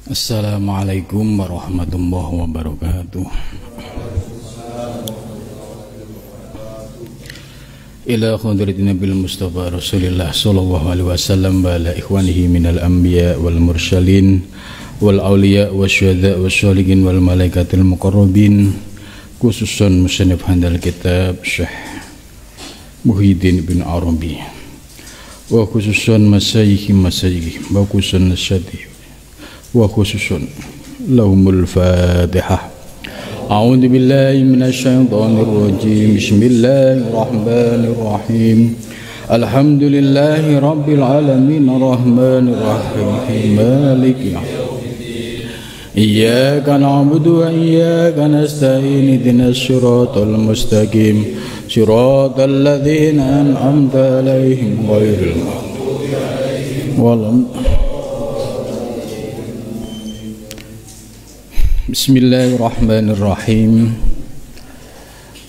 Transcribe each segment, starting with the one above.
Assalamualaikum warahmatullahi wabarakatuh. Ila khadratin Nabil Mustafa Rasulillah sallallahu alaihi wasallam wa ala ikhwanihi minal anbiya wal mursalin wal awliya wasyuhada wasyolihin wal malaikatil muqarrabin, khususan musannif handal kitab Syekh Muhyiddin bin Arabi wa khususan masyayikh wa khususan nasyati wa khususun lahumul fatihah. A'udzu billahi minasyaitonir rajim. Bismillahirrahmanirrahim. Alhamdulillahi rabbil alamin arrahmanir rahim maliki yaumiddin. Iyyaka na'budu wa iyyaka nasta'in ihdinas siratal mustaqim siratal ladzina an'amta 'alaihim ghairil maghdubi 'alaihim waladdallin. Bismillahirrahmanirrahim.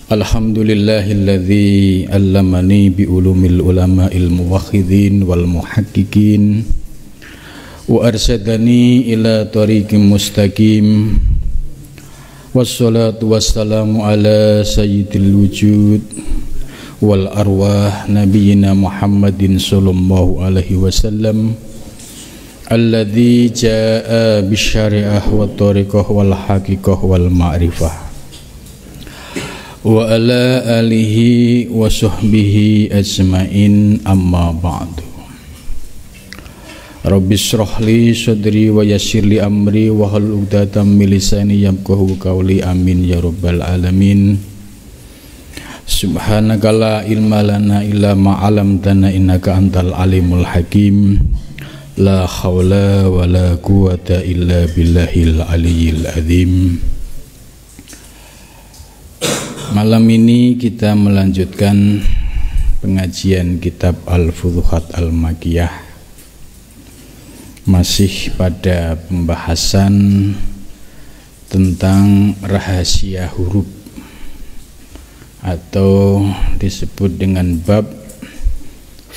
Alhamdulillahilladzi allamani bi ulumil ulama'il muwahhidin wal muhaqqiqin wa arsyadani ila tariqim mustaqim. Wassalatu wassalamu ala sayyidil wujud wal arwah nabiyyina Muhammadin sallallahu alaihi wasallam alladzi jaa bisyari'ah wa tariqah wal haqiqah wal ma'rifah wa ala alihi wa sahbihi ajmain, amma ba'du. Rabbi shrah li sadri wa yassir li amri wa hlul 'uqdatam min lisani yafqahu qawli, amin ya rabbal alamin. Subhanaka la ilma lana illa ma 'allamtana innaka antal alimul hakim. La haula wa la quwata illa billahil aliyyil azim. Malam ini kita melanjutkan pengajian kitab Al-Futuhat Al-Makkiyah, masih pada pembahasan tentang rahasia huruf atau disebut dengan bab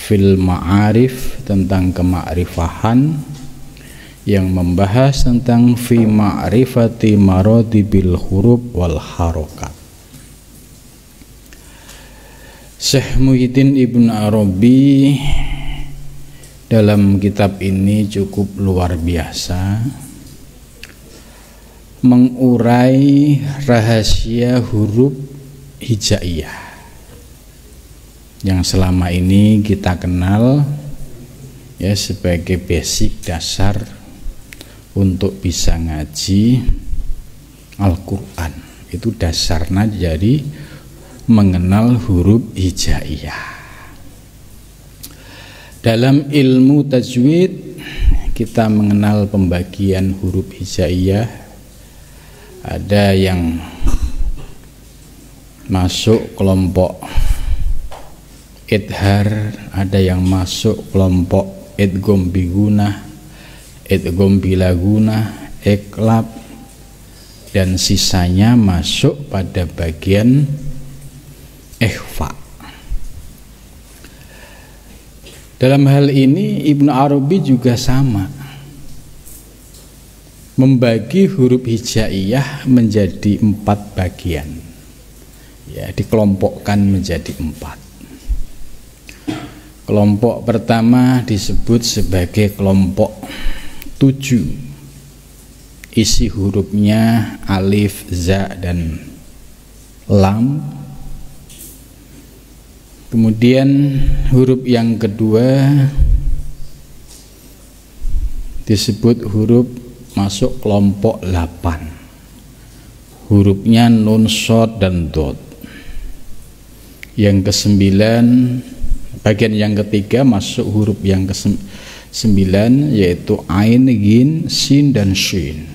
fil ma'arif, tentang kema'rifahan, yang membahas tentang fi ma'rifati maratibil huruf wal harokat. Syekh Muhyiddin Ibn Arabi dalam kitab ini cukup luar biasa mengurai rahasia huruf hijaiyah yang selama ini kita kenal ya sebagai basic dasar untuk bisa ngaji Al-Quran. Itu dasarnya jadi mengenal huruf hijaiyah. Dalam ilmu tajwid kita mengenal pembagian huruf hijaiyah. Ada yang masuk kelompok idhar, ada yang masuk kelompok idgham bigunah, idgham bilagunah, iqlab, dan sisanya masuk pada bagian ikhfa. Dalam hal ini Ibn Arabi juga sama, membagi huruf hijaiyah menjadi 4 bagian, ya, dikelompokkan menjadi 4. Kelompok pertama disebut sebagai kelompok 7. Isi hurufnya alif, za, dan lam. Kemudian huruf yang kedua disebut huruf masuk kelompok 8. Hurufnya nun, shad, dan dot. Yang kesembilan, bagian yang ketiga masuk huruf yang ke-9, yaitu ain, ghin, sin, dan shin.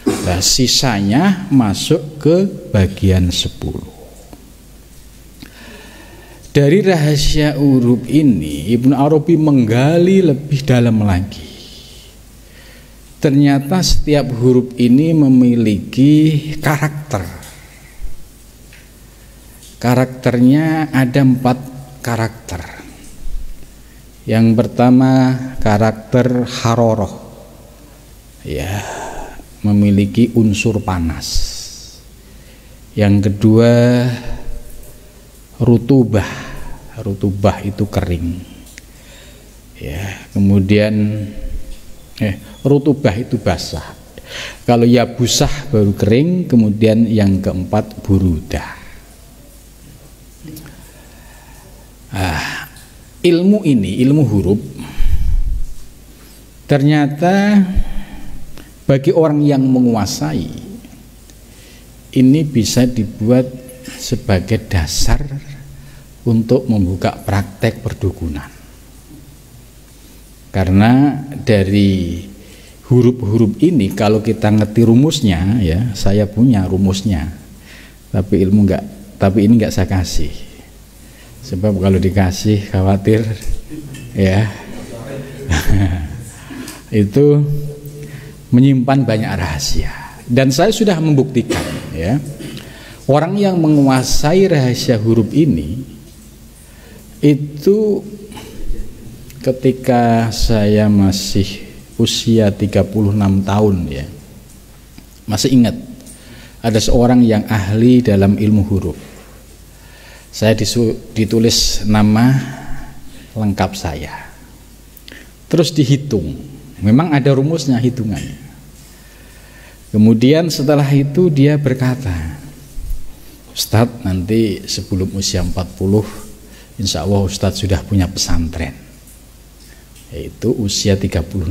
Nah, sisanya masuk ke bagian 10. Dari rahasia huruf ini Ibnu Arabi menggali lebih dalam lagi. Ternyata setiap huruf ini memiliki karakter. Karakternya ada 4 karakter. Yang pertama karakter haroroh, ya memiliki unsur panas. Yang kedua rutubah. Rutubah itu kering. Ya, kemudian rutubah itu basah. Kalau yabusah baru kering, kemudian yang keempat burudah. Ilmu ini, ilmu huruf, ternyata bagi orang yang menguasai ini bisa dibuat sebagai dasar untuk membuka praktek perdukunan. Karena dari huruf-huruf ini kalau kita ngerti rumusnya, ya saya punya rumusnya, tapi ini enggak saya kasih. Sebab kalau dikasih khawatir ya itu menyimpan banyak rahasia. Dan saya sudah membuktikan, ya, orang yang menguasai rahasia huruf ini itu ketika saya masih usia 36 tahun, ya, masih ingat ada seorang yang ahli dalam ilmu huruf. Saya ditulis nama lengkap saya, terus dihitung, memang ada rumusnya hitungannya. Kemudian setelah itu dia berkata, Ustadz, nanti sebelum usia 40 insya Allah Ustadz sudah punya pesantren, yaitu usia 36.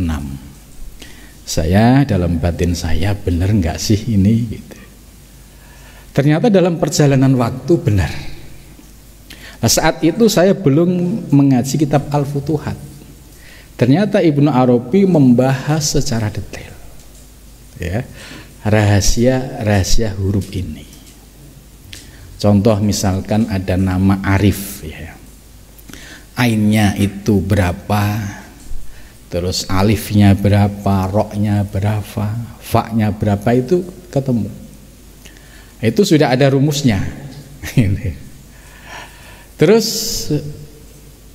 Saya dalam batin saya, benar nggak sih ini gitu. Ternyata dalam perjalanan waktu benar. Nah, saat itu saya belum mengaji kitab Al-Futuhat. Ternyata Ibnu Arabi membahas secara detail, ya, rahasia huruf ini. Contoh misalkan ada nama Arif, ya, ainnya itu berapa, terus alifnya berapa, roknya berapa, fa-nya berapa, itu ketemu. Itu sudah ada rumusnya. Terus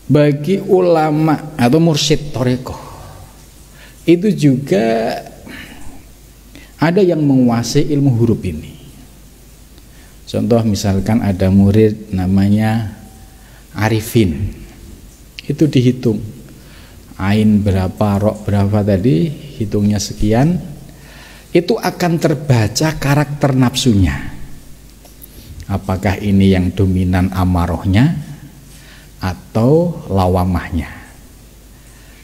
bagi ulama atau mursyid thariqah itu juga ada yang menguasai ilmu huruf ini. Contoh misalkan ada murid namanya Arifin, itu dihitung ain berapa, rok berapa tadi, hitungnya sekian, itu akan terbaca karakter nafsunya. Apakah ini yang dominan amarohnya atau lawamahnya,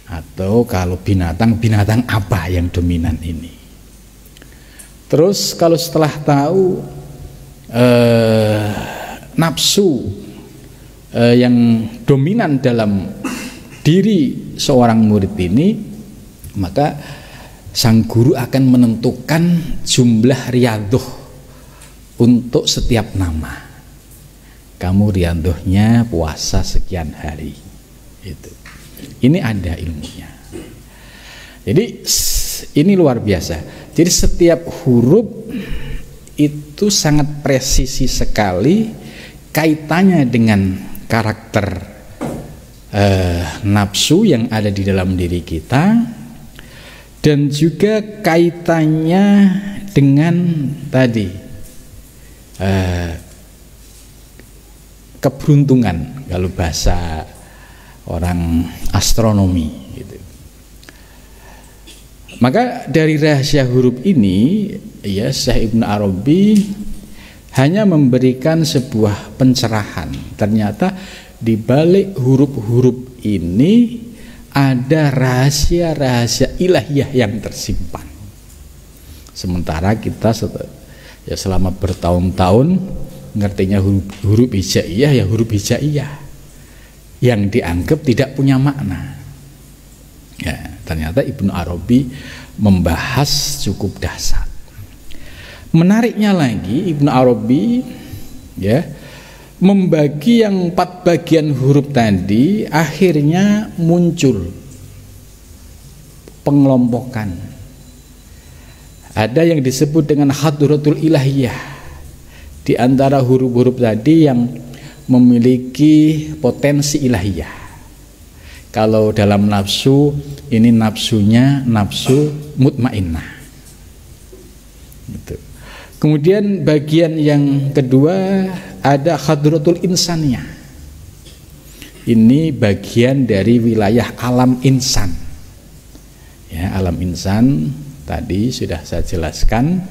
atau kalau binatang apa yang dominan ini. Terus kalau setelah tahu nafsu yang dominan dalam diri seorang murid ini, maka sang guru akan menentukan jumlah riyadhah untuk setiap nama. Kamu riyadhahnya puasa sekian hari. Ini ada ilmunya. Jadi ini luar biasa. Jadi setiap huruf itu sangat presisi sekali kaitannya dengan karakter nafsu yang ada di dalam diri kita, dan juga kaitannya dengan tadi keberuntungan kalau bahasa orang astronomi gitu. Maka dari rahasia huruf ini, ya, Syekh Ibnu Arabi hanya memberikan sebuah pencerahan. Ternyata di balik huruf-huruf ini ada rahasia-rahasia ilahiyah yang tersimpan. Sementara kita ya selama bertahun-tahun ngertinya huruf hijaiyah, ya huruf hijaiyah yang dianggap tidak punya makna. Ya, ternyata Ibnu Arabi membahas cukup dahsyat. Menariknya lagi, Ibnu Arabi, ya, membagi yang 4 bagian huruf tadi, akhirnya muncul pengelompokan. Ada yang disebut dengan hadratul ilahiyah, di antara huruf-huruf tadi yang memiliki potensi ilahiyah. Kalau dalam nafsu ini nafsunya nafsu mutmainnah. Gitu. Kemudian bagian yang kedua ada hadratul insaniyah. Ini bagian dari wilayah alam insan. Ya, alam insan tadi sudah saya jelaskan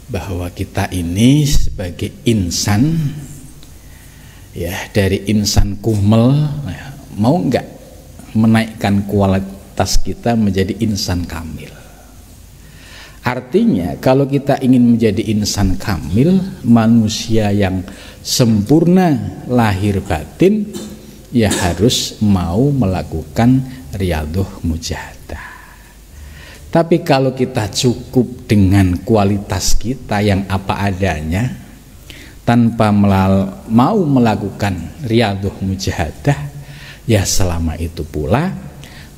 bahwa kita ini sebagai insan, ya, dari insan kumel, ya, mau enggak menaikkan kualitas kita menjadi insan kamil. Artinya kalau kita ingin menjadi insan kamil, manusia yang sempurna lahir batin, ya harus mau melakukan riyadhah mujahadah. Tapi kalau kita cukup dengan kualitas kita yang apa adanya, tanpa mau melakukan riyadhah mujahadah, ya selama itu pula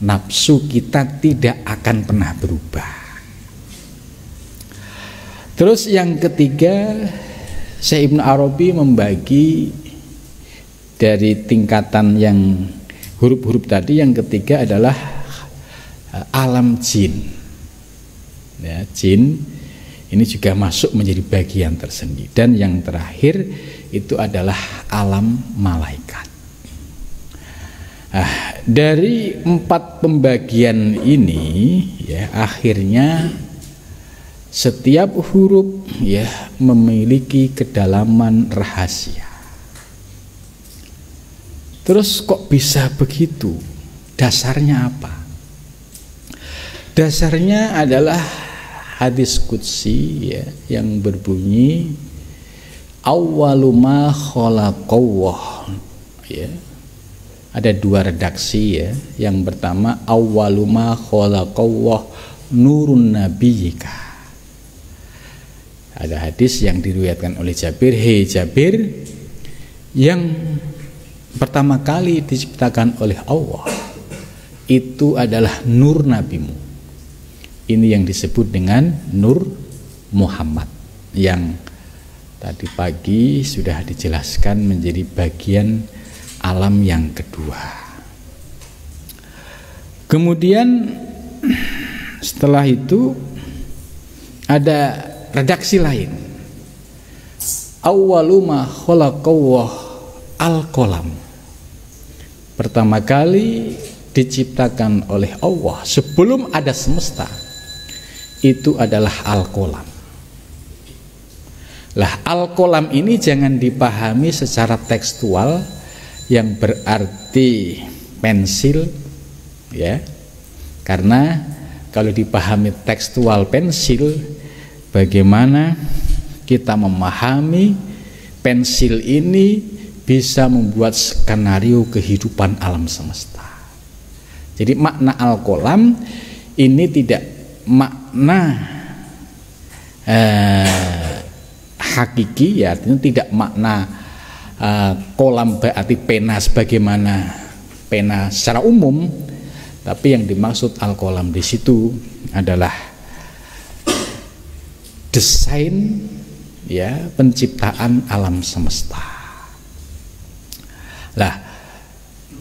nafsu kita tidak akan pernah berubah. Terus yang ketiga, Syekh Ibnu Arabi membagi dari tingkatan yang huruf-huruf tadi. Yang ketiga adalah alam jin. Ya, jin ini juga masuk menjadi bagian tersendiri. Dan yang terakhir itu adalah alam malaikat. Dari 4 pembagian ini, ya, akhirnya setiap huruf, ya, memiliki kedalaman rahasia. Terus kok bisa begitu? Dasarnya apa? Dasarnya adalah hadis qudsi, ya, yang berbunyi awwalu ma khalaqallah, ya. Ada 2 redaksi, ya. Yang pertama awwalu ma khalaqallah nurun nabiyyika. Ada hadis yang diriwayatkan oleh Jabir, "Hei Jabir, yang pertama kali diciptakan oleh Allah itu adalah nur nabimu." Ini yang disebut dengan Nur Muhammad, yang tadi pagi sudah dijelaskan menjadi bagian alam yang kedua. Kemudian setelah itu ada redaksi lain, awwalu ma khalaqallah al-qalam. Pertama kali diciptakan oleh Allah sebelum ada semesta itu adalah al-qalam. Lah, al-qalam ini jangan dipahami secara tekstual yang berarti pensil, ya. Karena kalau dipahami tekstual pensil, bagaimana kita memahami pensil ini bisa membuat skenario kehidupan alam semesta. Jadi makna al-qalam ini tidak makna hakiki, ya, artinya tidak makna kolam berarti pena sebagaimana pena secara umum, tapi yang dimaksud al-qalam di situ adalah desain, ya, penciptaan alam semesta. Lah,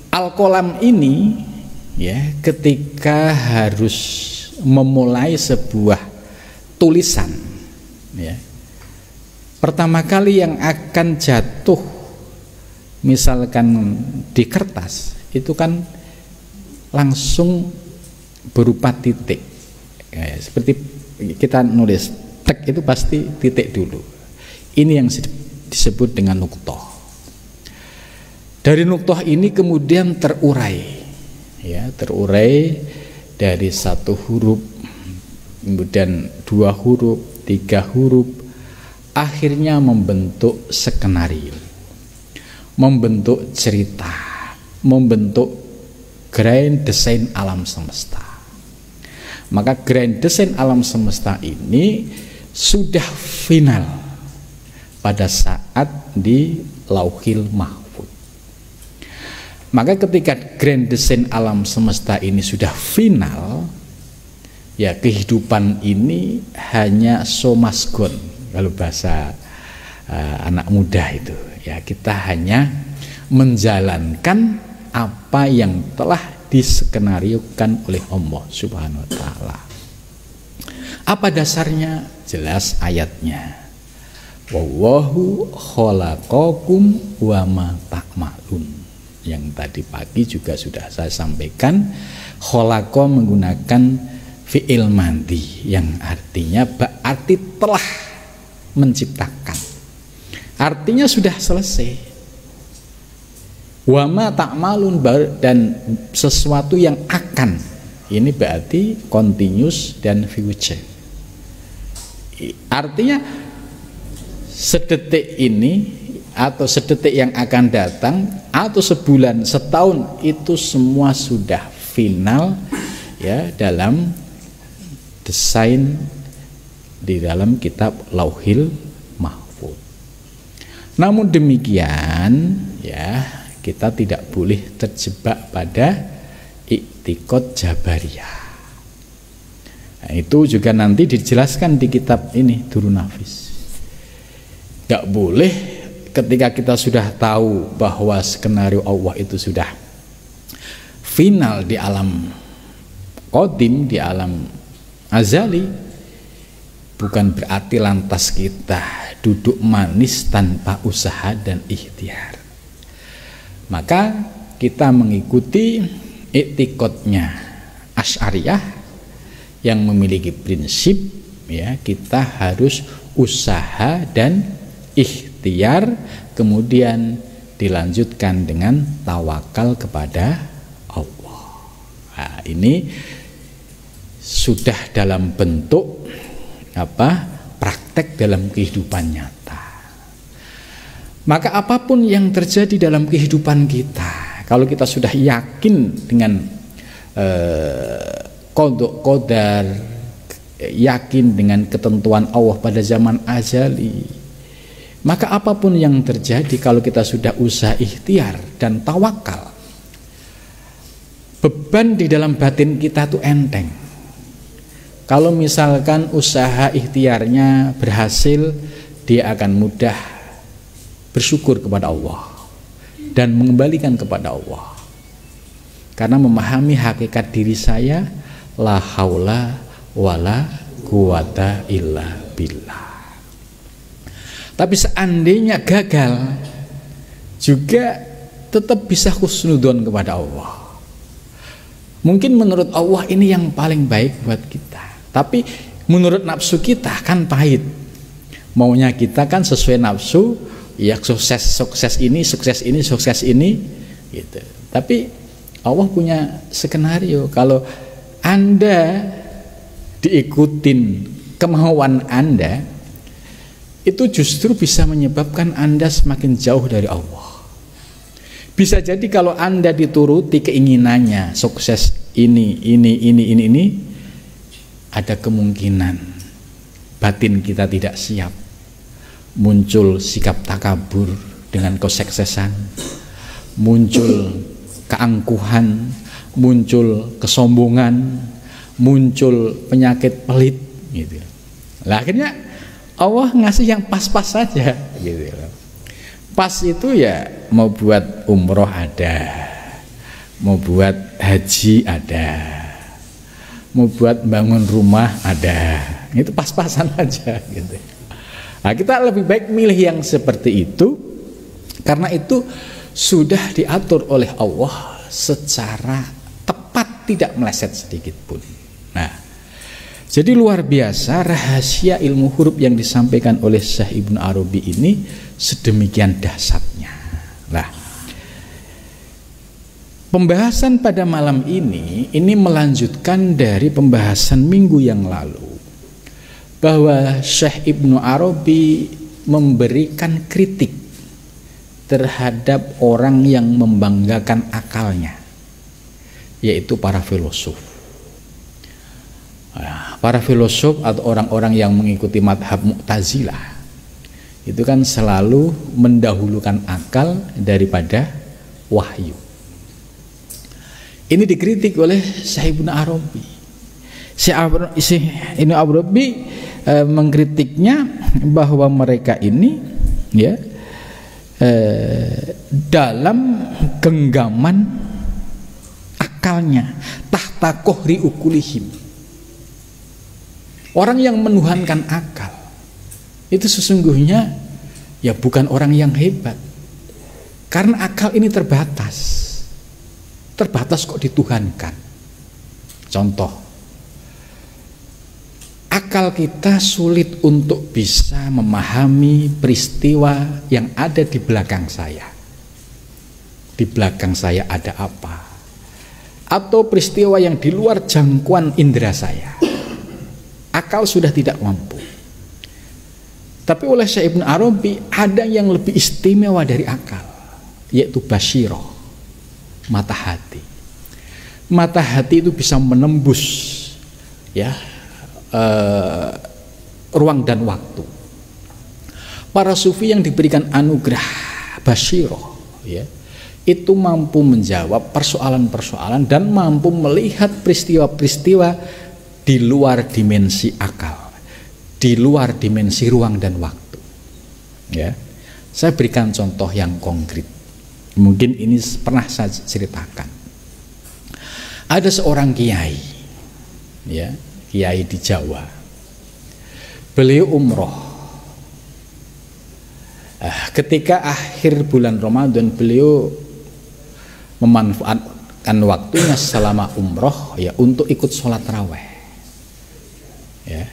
al-qalam ini, ya, ketika harus memulai sebuah tulisan, ya, pertama kali yang akan jatuh misalkan di kertas itu kan langsung berupa titik, ya, seperti kita nulis tek itu pasti titik dulu. Ini yang disebut dengan nuqthah. Dari nuqthah ini kemudian terurai, ya, terurai dari 1 huruf, kemudian 2 huruf, 3 huruf, akhirnya membentuk skenario, membentuk cerita, membentuk grand design alam semesta. Maka grand design alam semesta ini sudah final pada saat di Lauhil Mahfuz. Maka ketika grand design alam semesta ini sudah final, ya, kehidupan ini hanya somasgon kalau bahasa anak muda itu, ya, kita hanya menjalankan apa yang telah diskenariokan oleh Allah Subhanahu wa taala. Apa dasarnya? Jelas ayatnya. Wallahu khalaqakum wa ma ta'malun. Yang tadi pagi juga sudah saya sampaikan, khalaqa menggunakan fi'il madhi yang artinya berarti telah menciptakan. Artinya sudah selesai. Wa ma ta'malun, dan sesuatu yang akan. Ini berarti continuous dan future. Artinya sedetik ini atau sedetik yang akan datang atau sebulan, setahun, itu semua sudah final ya dalam desain di dalam kitab Lauhil Mahfuz. Namun demikian ya, kita tidak boleh terjebak pada i'tiqad Jabariyah. Nah, itu juga nanti dijelaskan di kitab ini Durrun Nafis. Gak boleh ketika kita sudah tahu bahwa skenario Allah itu sudah final di alam qadim, di alam azali, bukan berarti lantas kita duduk manis tanpa usaha dan ikhtiar. Maka kita mengikuti i'tiqadnya Asy'ariyah yang memiliki prinsip ya, kita harus usaha dan ikhtiar, kemudian dilanjutkan dengan tawakal kepada Allah. Nah, ini sudah dalam bentuk praktek dalam kehidupan nyata. Maka apapun yang terjadi dalam kehidupan kita, kalau kita sudah yakin dengan qada qadar, yakin dengan ketentuan Allah pada zaman azali, maka apapun yang terjadi kalau kita sudah usaha ikhtiar dan tawakal, beban di dalam batin kita tuh enteng. Kalau misalkan usaha ikhtiarnya berhasil, dia akan mudah bersyukur kepada Allah dan mengembalikan kepada Allah, karena memahami hakikat diri saya, la haula wala quwata illa billah. Tapi seandainya gagal, juga tetap bisa husnudzon kepada Allah. Mungkin menurut Allah ini yang paling baik buat kita, tapi menurut nafsu kita kan pahit. Maunya kita kan sesuai nafsu, ya sukses ini gitu. Tapi Allah punya skenario, kalau Anda diikutin kemauan Anda, itu justru bisa menyebabkan Anda semakin jauh dari Allah. Bisa jadi kalau Anda dituruti keinginannya, sukses ini, ada kemungkinan batin kita tidak siap, muncul sikap takabur dengan kesuksesan, muncul keangkuhan, muncul kesombongan, muncul penyakit pelit gitu. Lah akhirnya Allah ngasih yang pas-pas saja gitu. Pas itu ya mau buat umroh ada, mau buat haji ada, mau buat bangun rumah ada. Itu pas-pasan aja gitu. Nah, kita lebih baik milih yang seperti itu, karena itu sudah diatur oleh Allah secara tepat, tidak meleset sedikit pun. Nah, jadi luar biasa rahasia ilmu huruf yang disampaikan oleh Syekh Ibnu Arabi ini sedemikian dahsyatnya. Nah, pembahasan pada malam ini melanjutkan dari pembahasan minggu yang lalu, bahwa Syekh Ibnu Arabi memberikan kritik terhadap orang yang membanggakan akalnya, yaitu para filosof. Para filosof atau orang-orang yang mengikuti madhab Mu'tazilah itu kan selalu mendahulukan akal daripada wahyu. Ini dikritik oleh Syekh Ibnu Arabi. Syekh Ibnu Arabi mengkritiknya bahwa mereka ini ya dalam genggaman akalnya, tahta kohri ukulihim. Orang yang menuhankan akal itu sesungguhnya ya bukan orang yang hebat, karena akal ini terbatas kok dituhankan. Contoh, akal kita sulit untuk bisa memahami peristiwa yang ada di belakang saya. Di belakang saya ada apa? Atau peristiwa yang di luar jangkauan indera saya. Akal sudah tidak mampu. Tapi oleh Syekh Ibnu Arabi ada yang lebih istimewa dari akal, yaitu basiroh, mata hati. Mata hati itu bisa menembus ya ruang dan waktu. Para sufi yang diberikan anugerah basiroh ya, itu mampu menjawab persoalan-persoalan dan mampu melihat peristiwa-peristiwa di luar dimensi akal, di luar dimensi ruang dan waktu. Ya, saya berikan contoh yang konkret. Mungkin ini pernah saya ceritakan. Ada seorang kiai, ya, kiai di Jawa. Beliau umroh. Ketika akhir bulan Ramadan, beliau memanfaatkan waktunya selama umroh ya untuk ikut sholat raweh. Ya.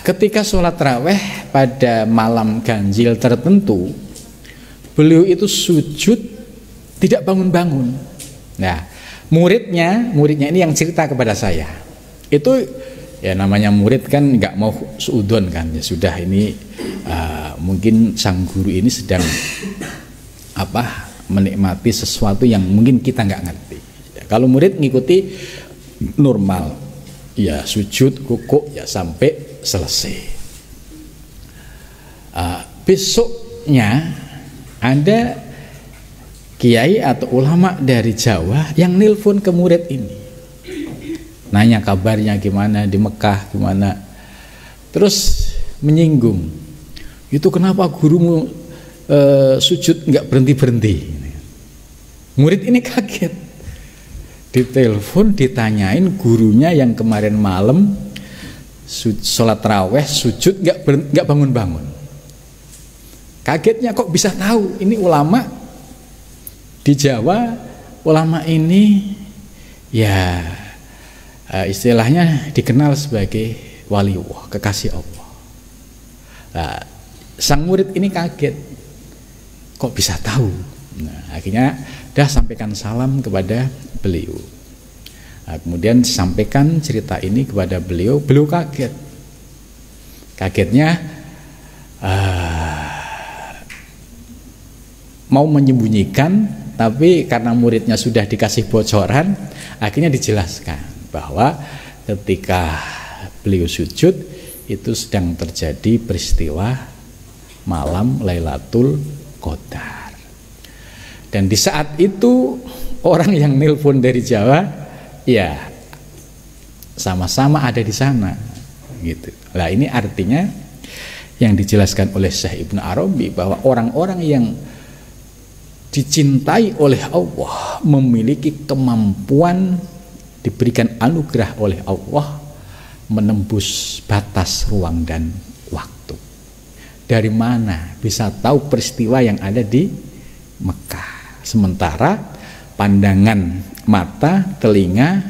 Ketika sholat raweh pada malam ganjil tertentu, beliau itu sujud tidak bangun-bangun. Nah, muridnya ini yang cerita kepada saya. Itu ya namanya murid kan nggak mau suudon kan, ya sudah ini mungkin sang guru ini sedang menikmati sesuatu yang mungkin kita nggak ngerti. Ya, kalau murid ngikuti normal, ya sujud rukuk ya sampai selesai. Besoknya ada kiai atau ulama dari Jawa yang nelpon ke murid ini, nanya kabarnya gimana di Mekah, gimana, terus menyinggung, itu kenapa gurumu sujud nggak berhenti. Murid ini kaget, ditelepon ditanyain gurunya yang kemarin malam sholat raweh sujud nggak bangun-bangun. Kagetnya, kok bisa tahu ini ulama di Jawa. Ulama ini ya istilahnya dikenal sebagai waliullah, kekasih Allah. Nah, sang murid ini kaget, kok bisa tahu. Nah, akhirnya dah sampaikan salam kepada beliau. Nah, kemudian sampaikan cerita ini kepada beliau kaget. Kagetnya mau menyembunyikan, tapi karena muridnya sudah dikasih bocoran, akhirnya dijelaskan bahwa ketika beliau sujud itu sedang terjadi peristiwa malam Lailatul Qadar. Dan di saat itu orang yang nelpon dari Jawa ya sama-sama ada di sana gitu. Nah, ini artinya yang dijelaskan oleh Syekh Ibnu Arabi bahwa orang-orang yang dicintai oleh Allah, memiliki kemampuan, diberikan anugerah oleh Allah menembus batas ruang dan waktu. Dari mana bisa tahu peristiwa yang ada di Mekah, sementara pandangan mata, telinga,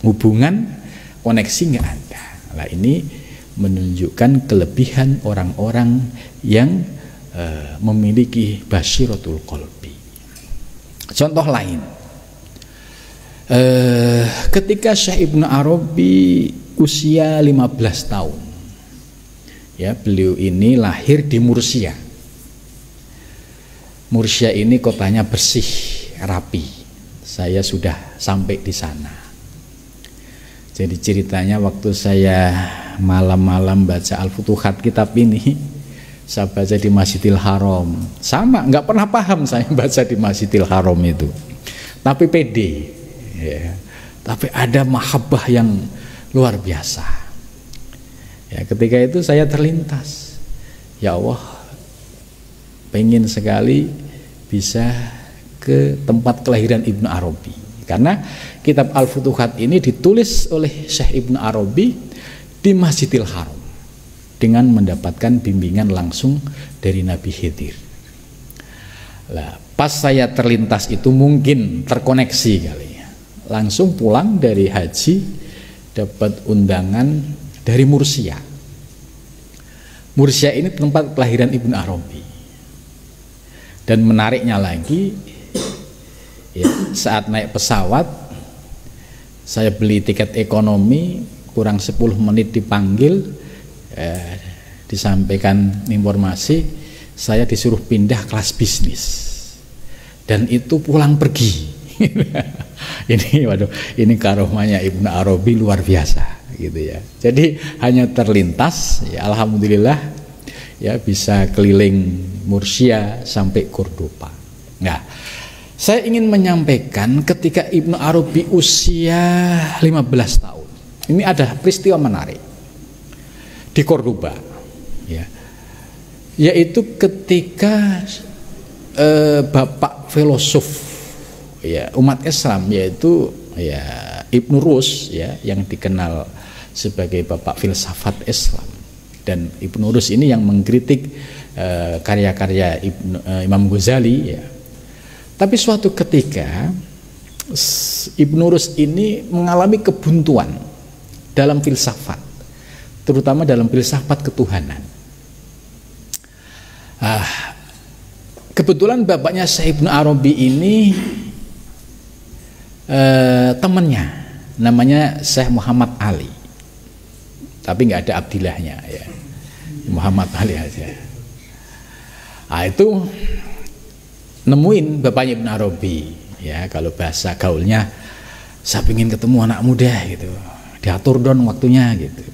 hubungan, koneksi nggak ada. Nah, ini menunjukkan kelebihan orang-orang yang memiliki basiratul qalbi. Contoh lain, ketika Syekh Ibnu Arabi usia 15 tahun, ya, beliau ini lahir di Mursia. Mursia ini kotanya bersih, rapi. Saya sudah sampai di sana. Jadi ceritanya waktu saya malam-malam baca Al-Futuhat kitab ini, saya baca di Masjidil Haram, sama nggak pernah paham saya baca di Masjidil Haram itu, tapi pede, ya. Tapi ada mahabbah yang luar biasa. Ya, ketika itu saya terlintas, ya Allah, pengen sekali bisa ke tempat kelahiran Ibnu Arabi. Karena kitab Al-Futuhat ini ditulis oleh Syekh Ibnu Arabi di Masjidil Haram dengan mendapatkan bimbingan langsung dari Nabi Khidir. Lah, pas saya terlintas itu mungkin terkoneksi kali ya. Langsung pulang dari haji dapat undangan dari Mursia. Mursia ini tempat kelahiran Ibnu Arabi. Dan menariknya lagi, ya, saat naik pesawat saya beli tiket ekonomi, kurang 10 menit dipanggil, disampaikan informasi saya disuruh pindah kelas bisnis dan itu pulang pergi. Ini waduh, ini karomahnya Ibnu Arabi luar biasa gitu ya. Jadi hanya terlintas ya, alhamdulillah ya bisa keliling Mursia sampai Cordoba. Nah, saya ingin menyampaikan ketika Ibnu Arabi usia 15 tahun. Ini ada peristiwa menarik di Cordoba ya. Yaitu ketika bapak filosof ya umat Islam yaitu ya Ibnu Rus ya yang dikenal sebagai bapak filsafat Islam, dan Ibnu Rus ini yang mengkritik karya-karya Imam Ghazali ya. Tapi suatu ketika Ibnu Rus ini mengalami kebuntuan dalam filsafat, terutama dalam filsafat ketuhanan. Kebetulan bapaknya Syekh Ibnu Arabi ini temannya, namanya Syekh Muhammad Ali, tapi nggak ada Abdillahnya ya, Muhammad Ali aja. Itu nemuin bapaknya Ibnu Arabi ya, kalau bahasa gaulnya saya ingin ketemu anak muda gitu, diatur dong waktunya gitu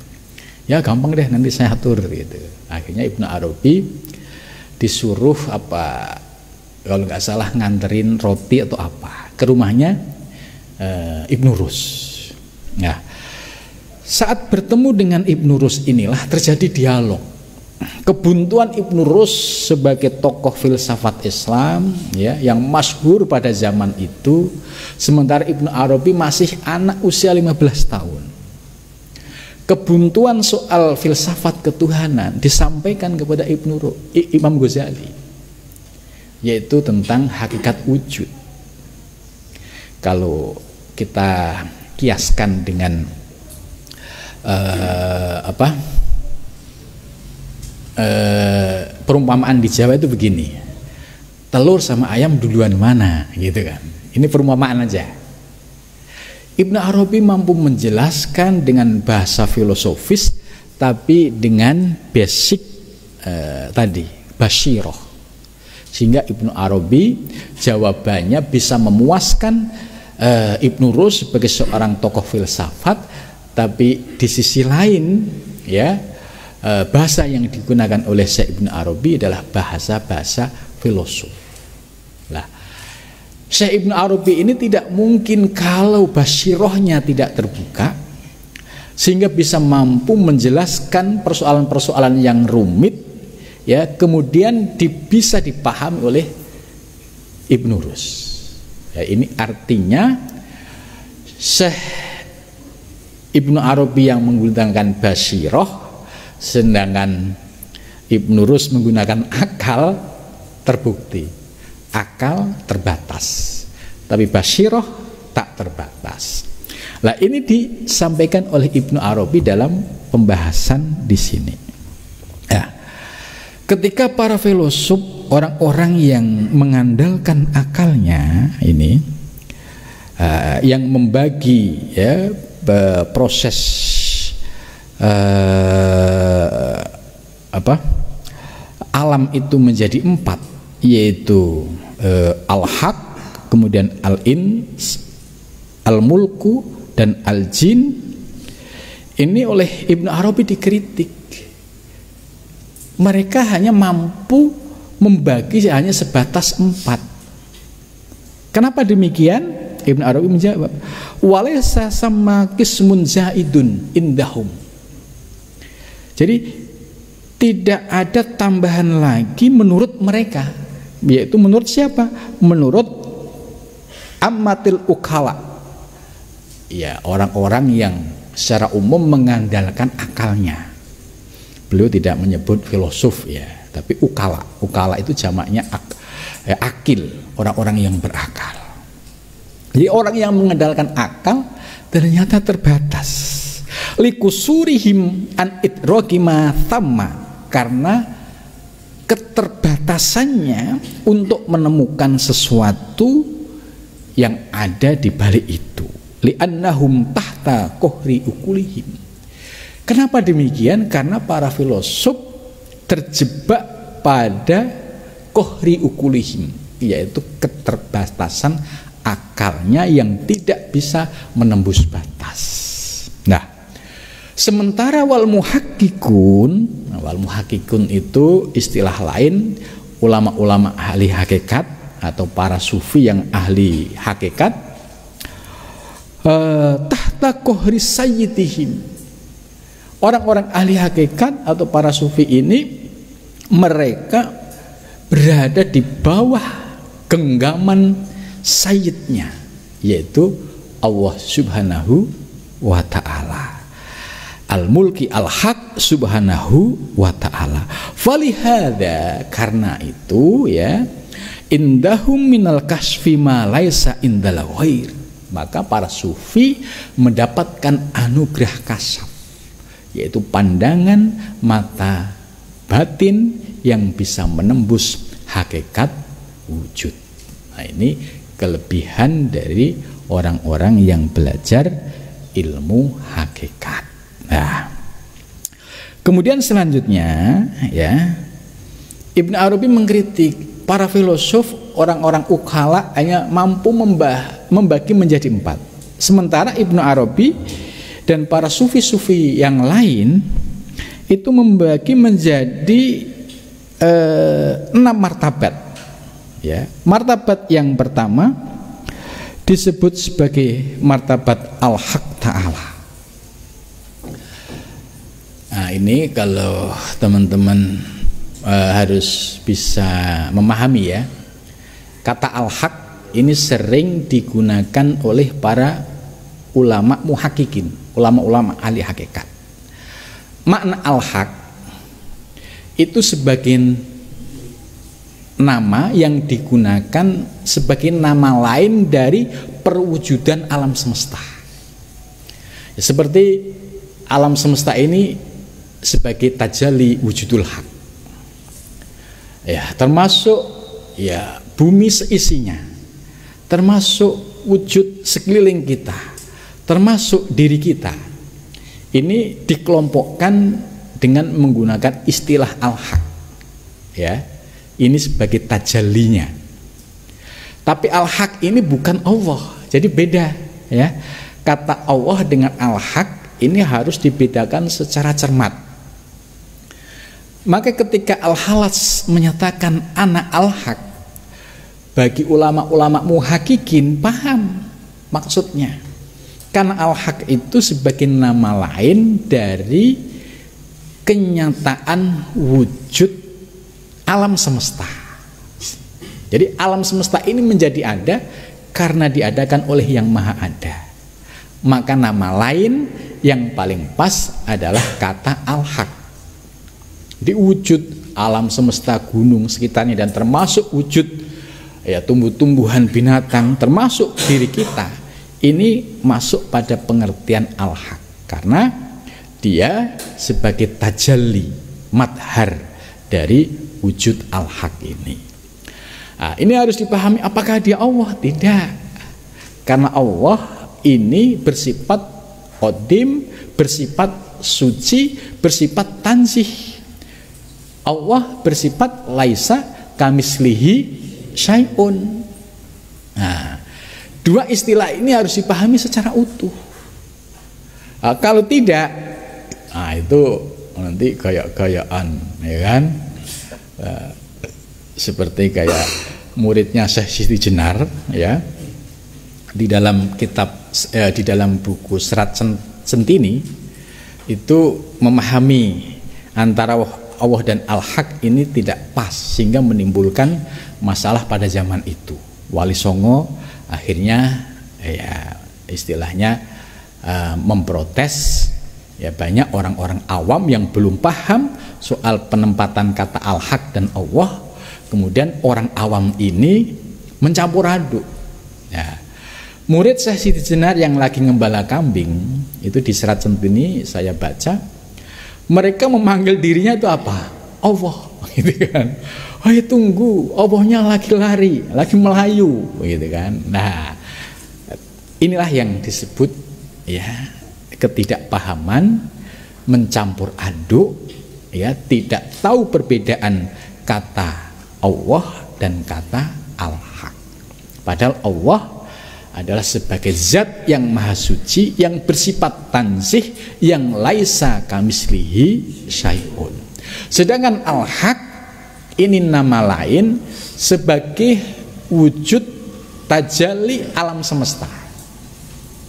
ya, gampang deh nanti saya atur gitu. Akhirnya Ibnu Arabi disuruh apa, kalau nggak salah nganterin roti atau apa ke rumahnya Ibnu Rus. Nah, saat bertemu dengan Ibnu Rus inilah terjadi dialog. Kebuntuan Ibnu Rus sebagai tokoh filsafat Islam ya yang masyhur pada zaman itu, sementara Ibnu Arabi masih anak usia 15 tahun. Kebuntuan soal filsafat ketuhanan disampaikan kepada Imam Ghazali, yaitu tentang hakikat wujud. Kalau kita kiaskan dengan perumpamaan di Jawa itu begini, telur sama ayam duluan mana gitu kan. Ini perumpamaan aja. Ibnu Arabi mampu menjelaskan dengan bahasa filosofis tapi dengan basic tadi basyiroh, sehingga Ibnu Arabi jawabannya bisa memuaskan Ibnu Rus sebagai seorang tokoh filsafat, tapi di sisi lain ya bahasa yang digunakan oleh Syekh Ibnu Arabi adalah bahasa-bahasa filosof. Lah, Syekh Ibnu Arabi ini tidak mungkin kalau basyirohnya tidak terbuka sehingga bisa mampu menjelaskan persoalan-persoalan yang rumit ya, kemudian bisa dipahami oleh Ibnu Rus. Ya, ini artinya Syekh Ibnu Arabi yang menggunakan basyiroh, sedangkan Ibnu Rus menggunakan akal, terbukti akal terbatas, tapi basyiroh tak terbatas. Nah, ini disampaikan oleh Ibnu Arabi dalam pembahasan di sini. Ya. Ketika para filosof, orang-orang yang mengandalkan akalnya ini, yang membagi ya proses alam itu menjadi 4, yaitu al-haq, kemudian al-ins, al-mulku, dan al-jin. Ini oleh Ibnu Arabi dikritik. Mereka hanya mampu membagi hanya sebatas 4. Kenapa demikian? Ibnu Arabi menjawab, walaysa sama qismun zaidun indahum. Jadi tidak ada tambahan lagi menurut mereka. Yaitu menurut siapa? Menurut Ammatil ukala, ya orang-orang yang secara umum mengandalkan akalnya. Beliau tidak menyebut filosof ya, tapi ukala. Ukala itu jamaknya akil, orang-orang yang berakal. Jadi orang yang mengandalkan akal ternyata terbatas. Likusurihim an idraki ma thamma, karena keterbatasannya untuk menemukan sesuatu yang ada di balik itu. Li'annahum tahta kohri ukulihim. Kenapa demikian? Karena para filosof terjebak pada kohri ukulihim, yaitu keterbatasan akalnya yang tidak bisa menembus batas. Nah, sementara wal muhakkikun itu istilah lain ulama-ulama ahli hakikat atau para sufi yang ahli hakikat, tahta kohri sayyidihim. Orang-orang ahli hakikat atau para sufi ini mereka berada di bawah genggaman sayyidnya, yaitu Allah Subhanahu wa ta'ala, al-mulki al-haq Subhanahu wa ta'ala. Falihada, karena itu ya, indahum minal kasfi ma laisa indal ghair, maka para sufi mendapatkan anugerah kasaf, yaitu pandangan mata batin yang bisa menembus hakikat wujud. Nah, ini kelebihan dari orang-orang yang belajar ilmu hakikat. Nah, kemudian selanjutnya ya, Ibnu Arabi mengkritik para filosof, orang-orang ukhala hanya mampu membagi menjadi 4. Sementara Ibnu Arabi dan para sufi-sufi yang lain itu membagi menjadi 6 martabat. Ya, martabat yang pertama disebut sebagai martabat al-haq ta'ala. Nah, ini kalau teman-teman harus bisa memahami ya, kata al-haq ini sering digunakan oleh para ulama muhakkikin, ulama-ulama ahli hakikat. Makna al-haq itu sebagian nama yang digunakan sebagai nama lain dari perwujudan alam semesta. Ya, seperti alam semesta ini sebagai tajalli wujudul haq. Ya, termasuk ya bumi seisinya, termasuk wujud sekeliling kita, termasuk diri kita. Ini dikelompokkan dengan menggunakan istilah al-haq. Ya, ini sebagai tajallinya. Tapi al-haq ini bukan Allah, jadi beda ya. Kata Allah dengan al-haq ini harus dibedakan secara cermat. Maka ketika Al-Halas menyatakan ana al-haq, bagi ulama-ulama muhakkikin paham maksudnya. Karena al-haq itu sebagai nama lain dari kenyataan wujud alam semesta. Jadi alam semesta ini menjadi ada karena diadakan oleh yang maha ada. Maka nama lain yang paling pas adalah kata al-haq. Di wujud alam semesta, gunung sekitarnya, dan termasuk wujud ya tumbuh-tumbuhan, binatang, termasuk diri kita, ini masuk pada pengertian al-haq karena dia sebagai tajalli, madhar dari wujud al-haq ini. Nah, ini harus dipahami. Apakah dia Allah? Tidak, karena Allah ini bersifat qadim, bersifat suci, bersifat tanzih. Allah bersifat laisa kamislihi syai'un. Nah, dua istilah ini harus dipahami secara utuh. Nah, kalau tidak, nah itu nanti gaya-gayaan, ya kan? Nah, seperti kayak muridnya Syekh Siti Jenar, ya, di dalam kitab, di dalam buku Serat Centini itu memahami antara Allah dan al-haq ini tidak pas sehingga menimbulkan masalah pada zaman itu. Wali Songo akhirnya ya istilahnya memprotes. Ya, banyak orang-orang awam yang belum paham soal penempatan kata al-haq dan Allah. Kemudian orang awam ini mencampur aduk. Ya. Murid Syekh Siti Jenar yang lagi ngembala kambing itu di Serat Centini saya baca, mereka memanggil dirinya itu apa? Allah, gitu kan. Oh tunggu, Allahnya lagi lari, lagi melayu, gitu kan. Nah, inilah yang disebut ya ketidakpahaman, mencampur aduk, ya, tidak tahu perbedaan kata Allah dan kata al-haq. Padahal Allah adalah sebagai zat yang maha suci, yang bersifat tansih, yang laisa kamislihi syai'un. Sedangkan al-haq ini nama lain sebagai wujud tajalli alam semesta.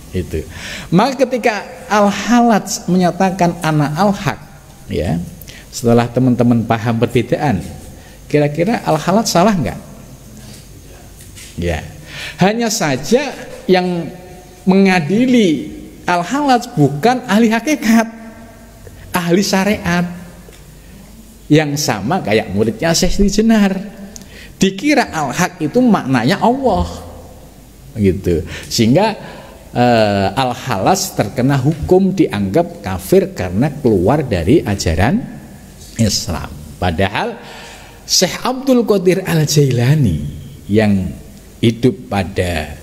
Itu. Maka ketika Al-Halaj menyatakan ana al-haq, ya, setelah teman-teman paham perbedaan, kira-kira Al-Halaj salah enggak? Ya. Hanya saja yang mengadili Al-Halaj bukan ahli hakikat, ahli syariat. Yang sama kayak muridnya Syekh Siti Jenar. Dikira al-haq itu maknanya Allah. Gitu. Sehingga Al-Halaj terkena hukum dianggap kafir karena keluar dari ajaran Islam. Padahal Syekh Abdul Qadir Al-Jailani yang hidup pada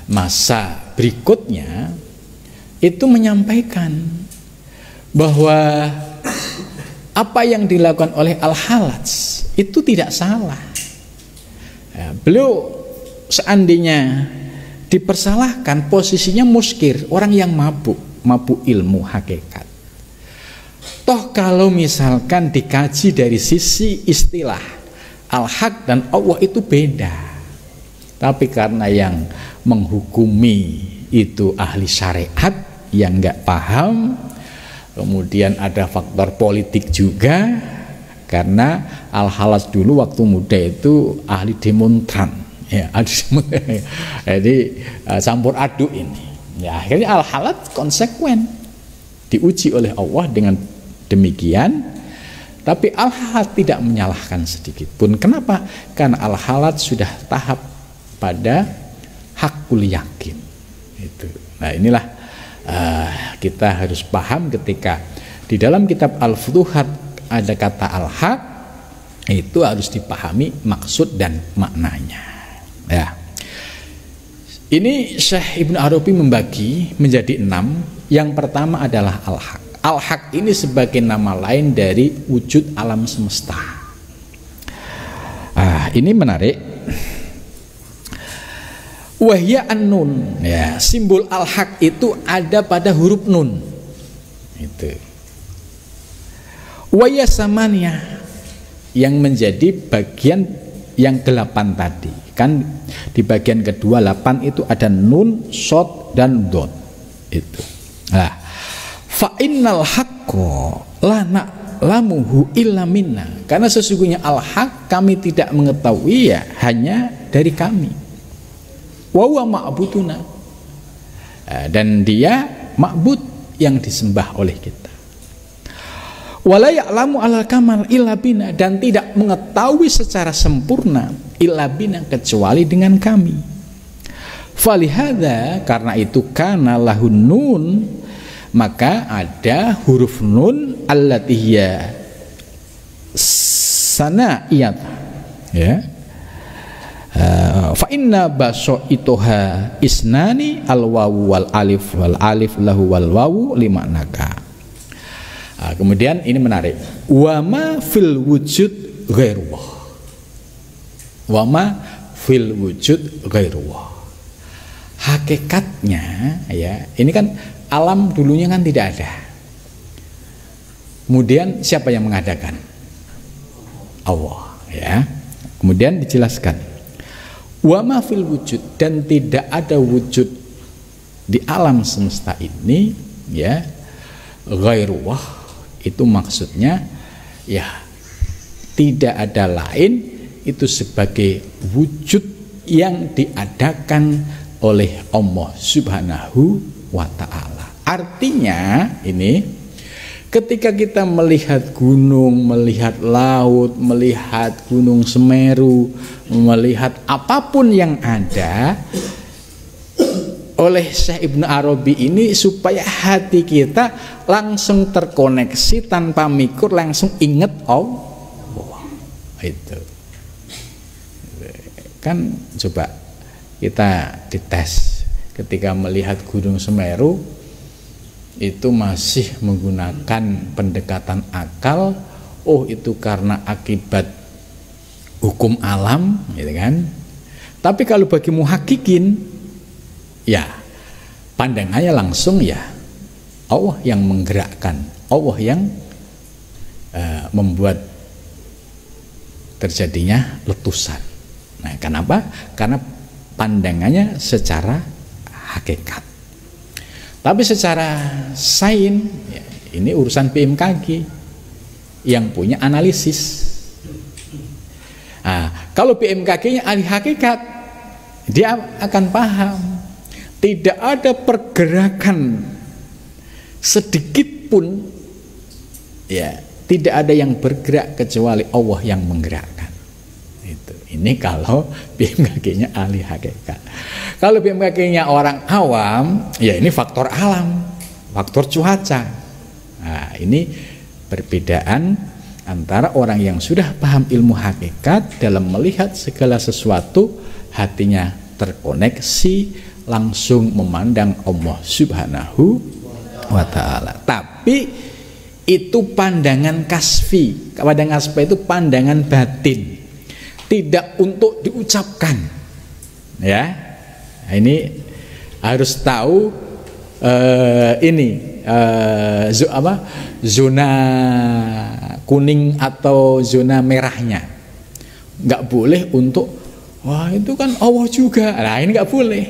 masa berikutnya itu menyampaikan bahwa apa yang dilakukan oleh Al-Halaj itu tidak salah. Ya, beliau seandainya dipersalahkan, posisinya muskir, orang yang mabuk ilmu hakikat. Toh kalau misalkan dikaji dari sisi istilah al-haq dan Allah itu beda. Tapi karena yang menghukumi itu ahli syariat yang nggak paham, kemudian ada faktor politik juga, karena Al-Halaj dulu waktu muda itu ahli demonstran. Ya, jadi campur aduk ini. Ya, akhirnya Al-Halaj konsekuen, diuji oleh Allah dengan demikian. Tapi Al-Halaj tidak menyalahkan sedikit pun. Kenapa? Karena Al-Halaj sudah tahap pada hakul yakin. Itu. Nah, inilah kita harus paham ketika di dalam kitab Al-Futuhat ada kata al-haq, itu harus dipahami maksud dan maknanya. Ya. Ini Syekh Ibnu Arabi membagi menjadi 6. Yang pertama adalah al-haq. Al-haq ini sebagai nama lain dari wujud alam semesta. Ini menarik. Wahya an-nun. Ya, simbol al-haq itu ada pada huruf nun. Itu. Wahya samaniyah yang menjadi bagian yang 8 tadi. Kan di bagian kedua 8 itu ada nun, shod dan dot. Itu. Nah, fa innal haqqo la na'lamuhu illa minna. Karena sesungguhnya al-haq kami tidak mengetahui ya hanya dari kami. Wa huwa ma'buduna. Dan dia ma'bud yang disembah oleh kita. Wala ya'lamu alal kamal illa bina, dan tidak mengetahui secara sempurna illa bina kecuali dengan kami. Falihada, karena itu kana lahun nun, maka ada huruf nun allati hiya sana'iyat, ya. Fa inna basaituha isnani al wawu wal alif lahu wal wawu limaknaka. Kemudian ini menarik. Wa ma fil wujud ghairullah. Wa ma fil wujud ghairullah. Hakikatnya ya, ini kan alam dulunya kan tidak ada. Kemudian siapa yang mengadakan? Allah, ya. Kemudian dijelaskan. Wa ma fil wujud, dan tidak ada wujud di alam semesta ini ya ghairullah. Itu maksudnya ya tidak ada lain, itu sebagai wujud yang diadakan oleh Allah Subhanahu wa ta'ala. Artinya ini, ketika kita melihat gunung, melihat laut, melihat gunung Semeru, melihat apapun yang ada, oleh Syekh Ibnu Arabi ini supaya hati kita langsung terkoneksi tanpa mikir, langsung ingat Allah. Itu kan coba kita dites ketika melihat gunung Semeru, itu masih menggunakan pendekatan akal. Oh, itu karena akibat hukum alam, gitu kan. Tapi kalau bagi muhakikin, ya pandangannya langsung ya Allah yang menggerakkan, Allah yang membuat terjadinya letusan. Nah, kenapa? Karena pandangannya secara hakikat. Tapi secara sains, ya, ini urusan BMKG yang punya analisis. Nah, kalau BMKG-nya ahli hakikat, dia akan paham tidak ada pergerakan sedikit pun, ya, tidak ada yang bergerak kecuali Allah yang menggerakkan. Itu. Ini kalau BMKG-nya ahli hakikat. Kalau BMKG-nya orang awam, ya ini faktor alam, faktor cuaca. Nah, ini perbedaan antara orang yang sudah paham ilmu hakikat dalam melihat segala sesuatu, hatinya terkoneksi, langsung memandang Allah Subhanahu wa ta'ala. Tapi itu pandangan kasfi. Pandangan kasfi itu pandangan batin, tidak untuk diucapkan, ya. Nah, ini harus tahu zona kuning atau zona merahnya. Nggak boleh untuk, wah itu kan Allah juga. Nah, ini nggak boleh.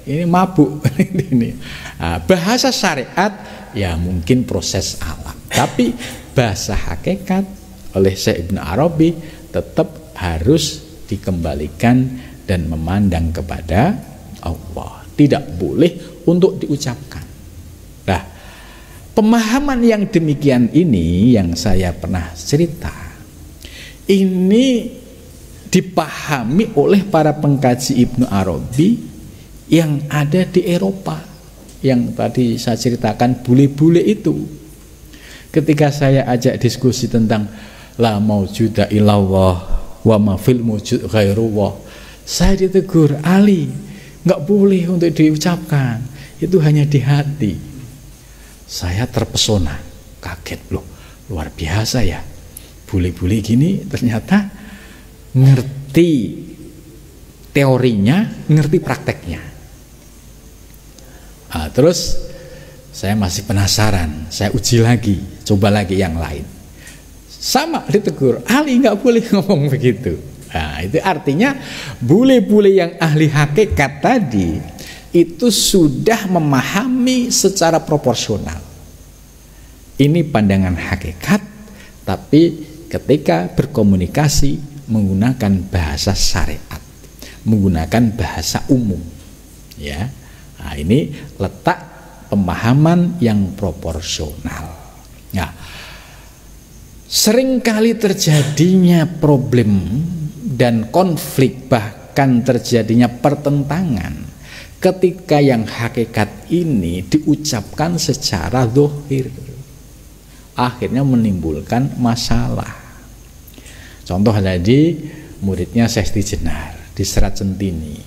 Ini mabuk. Ini. Nah, bahasa syariat ya mungkin proses alam. Tapi bahasa hakikat oleh Syekh Ibnu Arabi tetap harus dikembalikan dan memandang kepada Allah, tidak boleh untuk diucapkan. Nah, pemahaman yang demikian ini yang saya pernah cerita, ini dipahami oleh para pengkaji Ibnu Arabi yang ada di Eropa, yang tadi saya ceritakan bule-bule itu. Ketika saya ajak diskusi tentang la maujuda illallah wa ma fil mujud ghairullah, saya ditegur, Ali, nggak boleh untuk diucapkan, itu hanya di hati. Saya terpesona, kaget, loh, luar biasa ya, bule-bule gini ternyata ngerti teorinya, ngerti prakteknya. Nah, terus saya masih penasaran, saya uji lagi, coba lagi yang lain. Sama ditegur, Ali nggak boleh ngomong begitu. Nah, itu artinya bule-bule yang ahli hakikat tadi itu sudah memahami secara proporsional. Ini pandangan hakikat, tapi ketika berkomunikasi menggunakan bahasa syariat, menggunakan bahasa umum, ya. Nah, ini letak pemahaman yang proporsional. Nah, seringkali terjadinya problem dan konflik, bahkan terjadinya pertentangan ketika yang hakikat ini diucapkan secara zahir, akhirnya menimbulkan masalah. Contoh tadi muridnya Sesti Jenar di Serat Centini,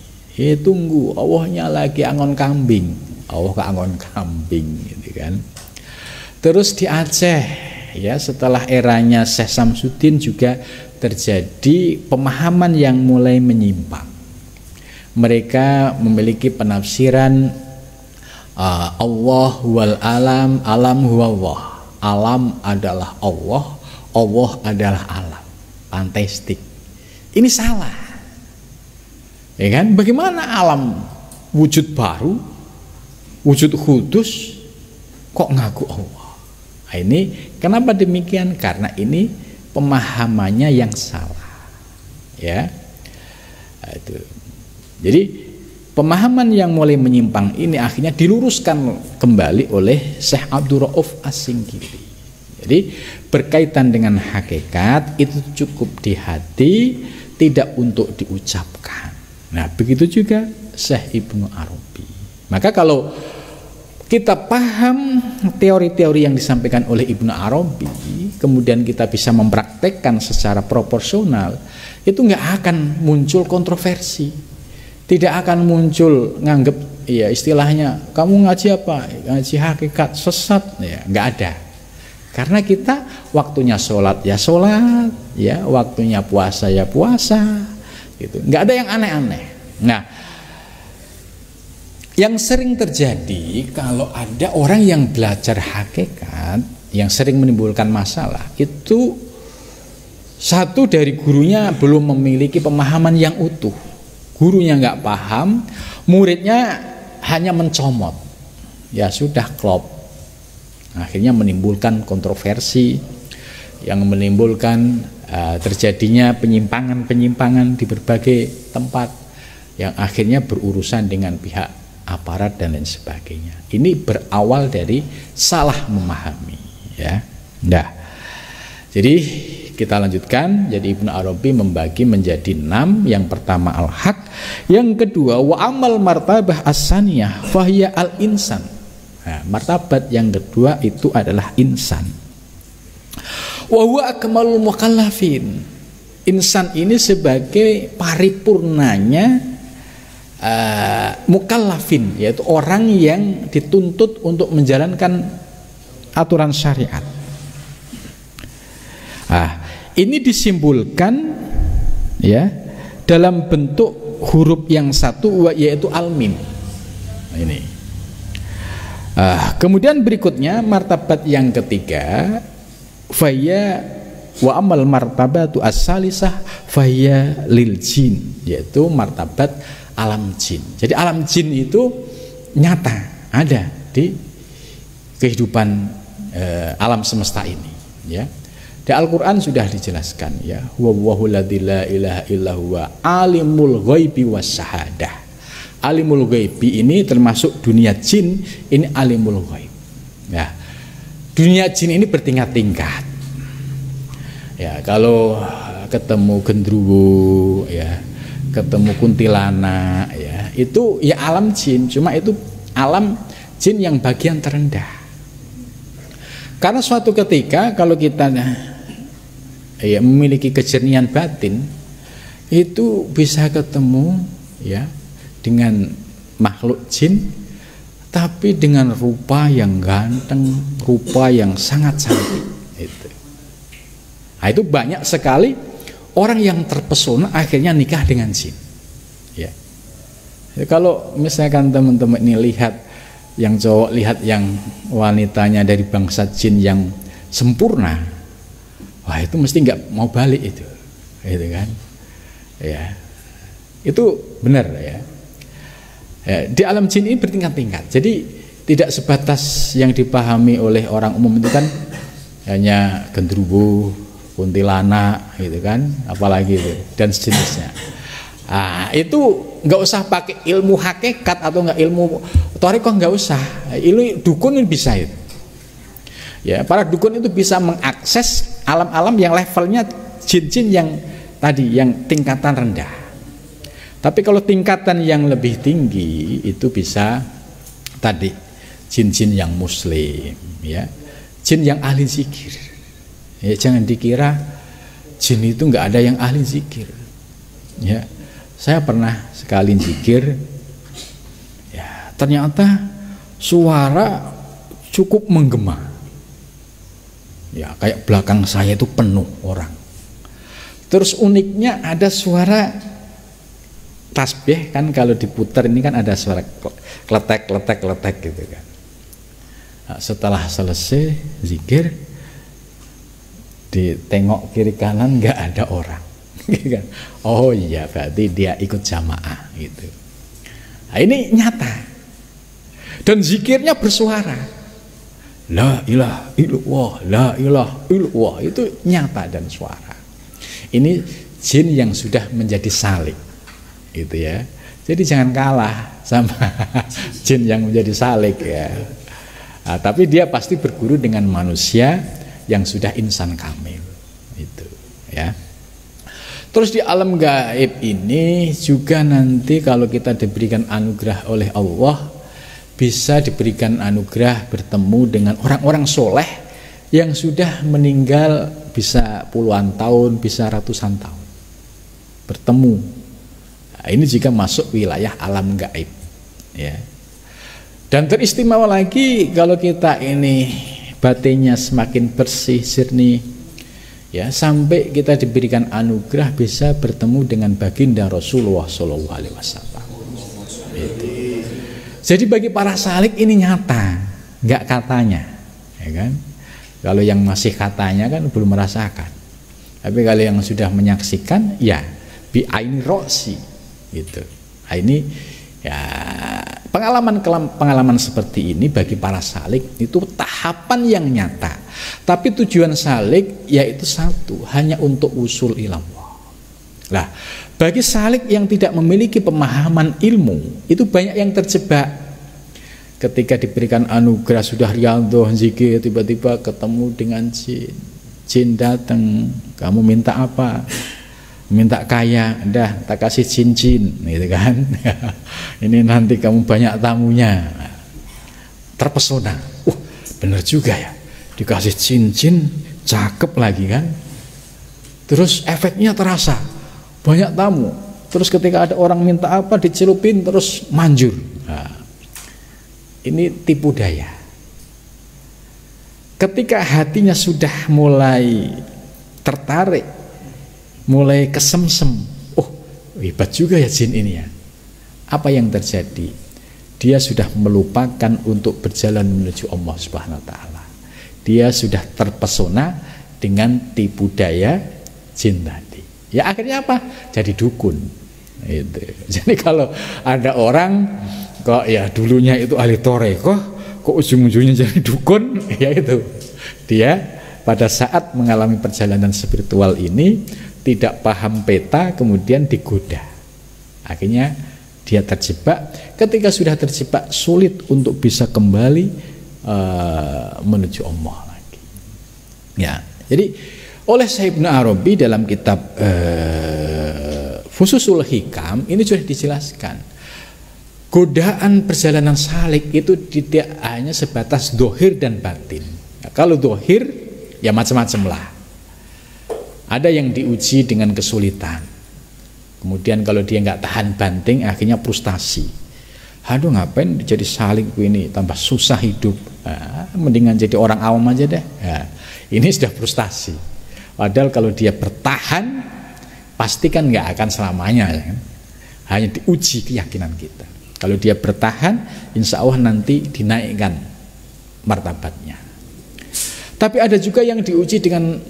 tunggu, Allahnya lagi angon kambing, Allah ke angon kambing, gitu kan. Terus di Aceh, ya, setelah eranya Syekh Samsudin juga terjadi pemahaman yang mulai menyimpang. Mereka memiliki penafsiran Allah wal alam, alam huwallah. Alam adalah Allah, Allah adalah alam. Panteistik. Ini salah. Ya kan? Bagaimana alam wujud baru, wujud kudus, kok ngaku Allah? Nah, ini kenapa demikian? Karena ini pemahamannya yang salah, ya. Nah, itu. Jadi pemahaman yang mulai menyimpang ini akhirnya diluruskan kembali oleh Syekh Abdul Rauf As-Singkiti. Jadi berkaitan dengan hakikat itu cukup di hati, tidak untuk diucapkan. Nah, begitu juga Syekh Ibnu Arabi. Maka kalau kita paham teori-teori yang disampaikan oleh Ibnu Arabi, kemudian kita bisa mempraktekkan secara proporsional, itu nggak akan muncul kontroversi, tidak akan muncul nganggep, ya istilahnya kamu ngaji apa, ngaji hakikat sesat, ya nggak ada. Karena kita waktunya sholat ya sholat, ya waktunya puasa ya puasa, gitu. Nggak ada yang aneh-aneh. Nah, yang sering terjadi kalau ada orang yang belajar hakikat yang sering menimbulkan masalah itu, satu, dari gurunya belum memiliki pemahaman yang utuh. Gurunya nggak paham, muridnya hanya mencomot, ya sudah klop. Akhirnya menimbulkan kontroversi yang menimbulkan terjadinya penyimpangan-penyimpangan di berbagai tempat yang akhirnya berurusan dengan pihak aparat dan lain sebagainya. Ini berawal dari salah memahami, ya. Nah, jadi kita lanjutkan. Jadi Ibnu Arabi membagi menjadi 6. Yang pertama al-haq, yang kedua wa amal martabah as-saniyah fahiya al-insan. Nah, martabat yang kedua itu adalah insan. Wa huwa akmalul mukallafin. Insan ini sebagai paripurnanya mukallafin, yaitu orang yang dituntut untuk menjalankan aturan syariat. Ini disimbolkan ya dalam bentuk huruf yang satu, yaitu al-mim. Ini. Kemudian berikutnya martabat yang ketiga, faya wa amal martabatu as-salisah faya lil jin, yaitu martabat alam jin. Jadi alam jin itu nyata ada di kehidupan alam semesta ini, ya. Di Al-Qur'an sudah dijelaskan, ya, huwallahu la ilaha illa huwa alimul ghaibi wasyahadah. Alimul ghaibi ini termasuk dunia jin, ini alimul ghaib. Ya. Dunia jin ini bertingkat-tingkat. Ya, kalau ketemu gendruwo, ya, ketemu kuntilanak, ya, itu ya alam jin, cuma itu alam jin yang bagian terendah. Karena suatu ketika kalau kita ya memiliki kejernihan batin, itu bisa ketemu ya dengan makhluk jin, tapi dengan rupa yang ganteng, rupa yang sangat cantik. Itu banyak sekali orang yang terpesona akhirnya nikah dengan jin, ya. Jadi kalau misalkan teman-teman ini lihat yang cowok, lihat yang wanitanya dari bangsa jin yang sempurna, wah itu mesti nggak mau balik itu kan, ya. Itu benar, ya. Ya, di alam jin ini bertingkat-tingkat. Jadi tidak sebatas yang dipahami oleh orang umum itu kan hanya gendruwo, kuntilanak, gitu kan, apalagi itu dan sejenisnya. Itu nggak usah pakai ilmu hakikat atau nggak ilmu thariqah, nggak usah. Ilmu dukun itu bisa itu. Ya, para dukun itu bisa mengakses alam-alam yang levelnya jin-jin yang tadi, yang tingkatan rendah. Tapi kalau tingkatan yang lebih tinggi itu bisa tadi jin-jin yang muslim, ya, jin yang ahli zikir. Ya, jangan dikira jin itu nggak ada yang ahli zikir. Ya, saya pernah sekali zikir, ya, ternyata suara cukup menggema. Ya, kayak belakang saya itu penuh orang. Terus uniknya ada suara tasbih kan, kalau diputar ini kan ada suara kletek gitu kan. Nah, setelah selesai zikir, ditengok kiri kanan nggak ada orang, gitu kan. Oh iya, berarti dia ikut jamaah gitu. Nah, ini nyata. Dan zikirnya bersuara, la ilaha illallah, la ilaha illallah, itu nyata dan suara. Ini jin yang sudah menjadi salik, gitu ya. Jadi jangan kalah sama jin yang menjadi salik ya. Nah, tapi dia pasti berguru dengan manusia yang sudah insan kamil itu ya. Terus di alam gaib ini juga nanti kalau kita diberikan anugerah oleh Allah, bisa diberikan anugerah bertemu dengan orang-orang soleh yang sudah meninggal, bisa puluhan tahun, bisa ratusan tahun bertemu. Nah, ini juga masuk wilayah alam gaib ya. Dan teristimewa lagi kalau kita ini batinnya semakin bersih, jernih ya, sampai kita diberikan anugerah bisa bertemu dengan baginda Rasulullah SAW. Itu. Jadi bagi para salik ini nyata, nggak katanya, ya kan? Kalau yang masih katanya kan belum merasakan. Tapi kalau yang sudah menyaksikan, ya bi aini rosi, gitu. Nah, ini ya pengalaman seperti ini bagi para salik itu tahapan yang nyata. Tapi tujuan salik yaitu satu, hanya untuk usul ilallah. Lah, bagi salik yang tidak memiliki pemahaman ilmu, itu banyak yang terjebak. Ketika diberikan anugerah sudah riyadhah zikir, tiba-tiba ketemu dengan jin. Jin datang, kamu minta apa? Minta kaya, dah tak kasih cincin, gitu kan? Ini nanti kamu banyak tamunya. Terpesona, bener juga ya, dikasih cincin, cakep lagi kan? Terus efeknya terasa, banyak tamu. Terus ketika ada orang minta apa, dicelupin terus manjur. Nah, ini tipu daya. Ketika hatinya sudah mulai tertarik, mulai kesemsem, hebat juga ya jin ini ya. Apa yang terjadi? Dia sudah melupakan untuk berjalan menuju Allah Subhanahu wa taala. Dia sudah terpesona dengan tipu daya jin tadi. Ya akhirnya apa? Jadi dukun. Itu. Jadi kalau ada orang kok ya dulunya itu ahli toreko, kok ujung-ujungnya jadi dukun, ya itu. Dia pada saat mengalami perjalanan spiritual ini tidak paham peta, kemudian digoda. Akhirnya dia terjebak. Ketika sudah terjebak, sulit untuk bisa kembali menuju Allah lagi. Ya, jadi oleh Syekh Ibnu Arabi dalam kitab Fususul Hikam ini sudah dijelaskan. Godaan perjalanan salik itu tidak hanya sebatas dohir dan batin. Nah, kalau dohir ya macam-macam lah. Ada yang diuji dengan kesulitan. Kemudian kalau dia nggak tahan banting, akhirnya frustasi. Aduh ngapain jadi salik ini, tambah susah hidup. Nah, mendingan jadi orang awam aja deh. Nah, ini sudah frustasi. Padahal kalau dia bertahan, pasti kan nggak akan selamanya. Ya kan? Hanya diuji keyakinan kita. Kalau dia bertahan, insya Allah nanti dinaikkan martabatnya. Tapi ada juga yang diuji dengan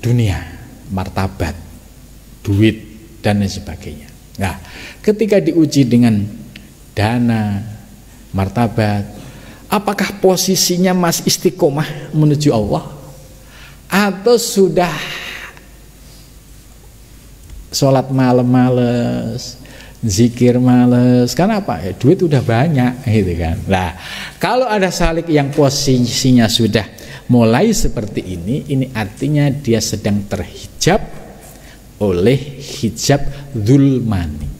dunia, martabat, duit, dan lain sebagainya. Nah, ketika diuji dengan dana, martabat, apakah posisinya masih istiqomah menuju Allah? Atau sudah sholat malam males, zikir males? Karena apa? Ya, duit udah banyak, gitu kan. Nah, kalau ada salik yang posisinya sudah mulai seperti ini artinya dia sedang terhijab oleh hijab dzulmani.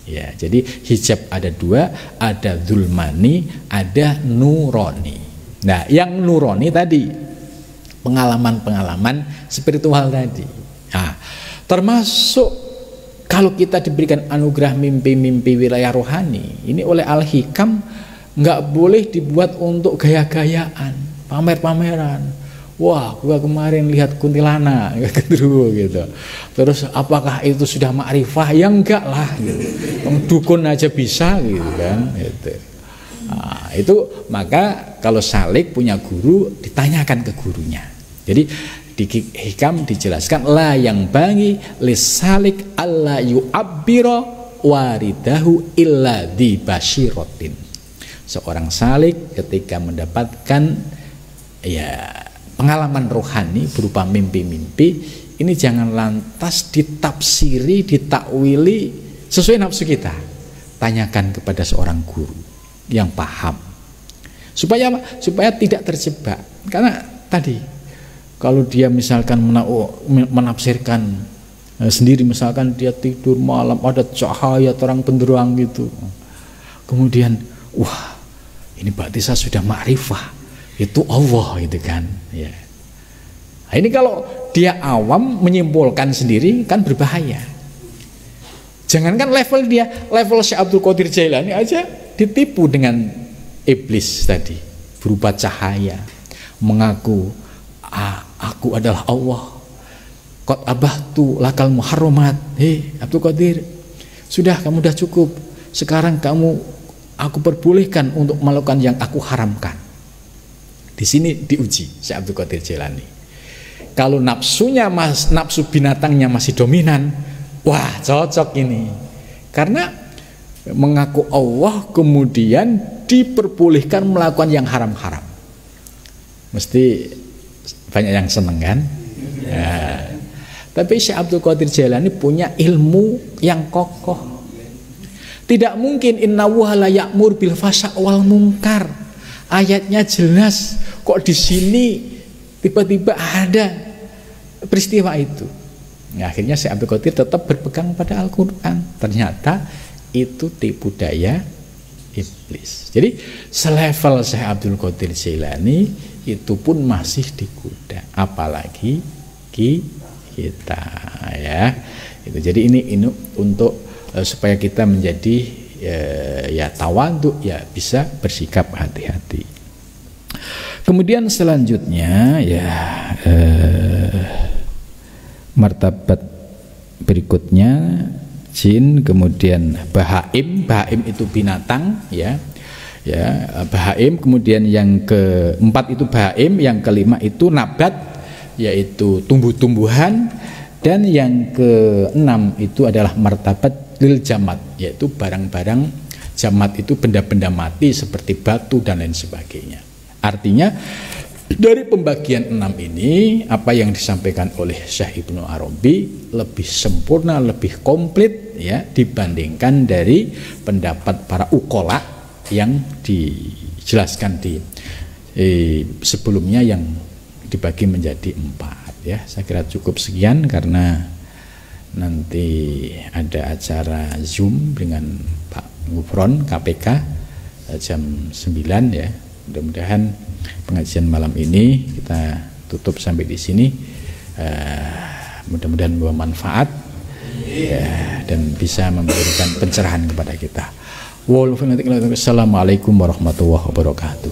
Ya, jadi hijab ada dua, ada dzulmani, ada nuroni. Nah, yang nuroni tadi pengalaman-pengalaman spiritual tadi. Nah, termasuk kalau kita diberikan anugerah mimpi-mimpi wilayah rohani, ini oleh Al-Hikam nggak boleh dibuat untuk gaya-gayaan, pamer-pameran. Wah, gua kemarin lihat kuntilanak gitu. Terus apakah itu sudah makrifah? Ya enggak lah gitu. Dukun aja bisa gitu kan gitu. Nah, itu maka kalau salik punya guru ditanyakan ke gurunya. Jadi di hikam dijelaskan la yang bangi lisalik alla yu'abbira waridahu illa di basyirotin. Seorang salik ketika mendapatkan ya pengalaman rohani berupa mimpi-mimpi, ini jangan lantas ditafsiri, ditakwili sesuai nafsu kita. tanyakan kepada seorang guru yang paham. Supaya apa? Supaya tidak terjebak. Karena tadi kalau dia misalkan menafsirkan sendiri, misalkan dia tidur malam ada cahaya terang benderang gitu, kemudian wah ini berarti saya sudah ma'rifah, itu Allah gitu kan ya. Nah, ini kalau dia awam menyimpulkan sendiri kan berbahaya. Jangankan level dia, level Syekh Abdul Qadir Jailani aja ditipu dengan iblis tadi berupa cahaya, mengaku aku adalah Allah, qad abahtu lakal muharramat. Hei Abdul Qadir, sudah kamu dah cukup, sekarang aku perbolehkan untuk melakukan yang aku haramkan. Di sini diuji Syekh Abdul Qadir Jailani. Kalau nafsu binatangnya masih dominan, wah cocok ini, karena mengaku Allah kemudian diperbolehkan melakukan yang haram-haram, mesti banyak yang seneng kan ya. Tapi Syekh Abdul Qadir Jailani punya ilmu yang kokoh. Tidak mungkin innallaha la ya'mur bil fasya' wal munkar, ayatnya jelas, kok di sini tiba-tiba ada peristiwa itu. Nah, akhirnya Syekh Abdul Qadir tetap berpegang pada Al-Quran. Ternyata itu tipu daya iblis. Jadi selevel Syekh Abdul Qadir Jailani itu pun masih digoda, apalagi kita ya. Itu jadi ini untuk supaya kita menjadi ya tawadhu, ya bisa bersikap hati-hati. Kemudian selanjutnya ya martabat berikutnya jin, kemudian bahaim. Bahaim itu binatang ya, bahaim. Kemudian yang keempat itu bahaim, yang kelima itu nabat, yaitu tumbuh-tumbuhan, dan yang keenam itu adalah martabat lil jamat, yaitu barang-barang jamat itu benda-benda mati seperti batu dan lain sebagainya. Artinya dari pembagian 6 ini, apa yang disampaikan oleh Syekh Ibnu Arabi lebih sempurna, lebih komplit ya, dibandingkan dari pendapat para ukola yang dijelaskan di sebelumnya yang dibagi menjadi 4 ya. Saya kira cukup sekian karena nanti ada acara Zoom dengan Pak Gufron KPK jam 9 ya. Mudah-mudahan pengajian malam ini kita tutup sampai di sini. Mudah-mudahan membawa manfaat ya, dan bisa memberikan pencerahan kepada kita. Wassalamualaikum warahmatullahi wabarakatuh.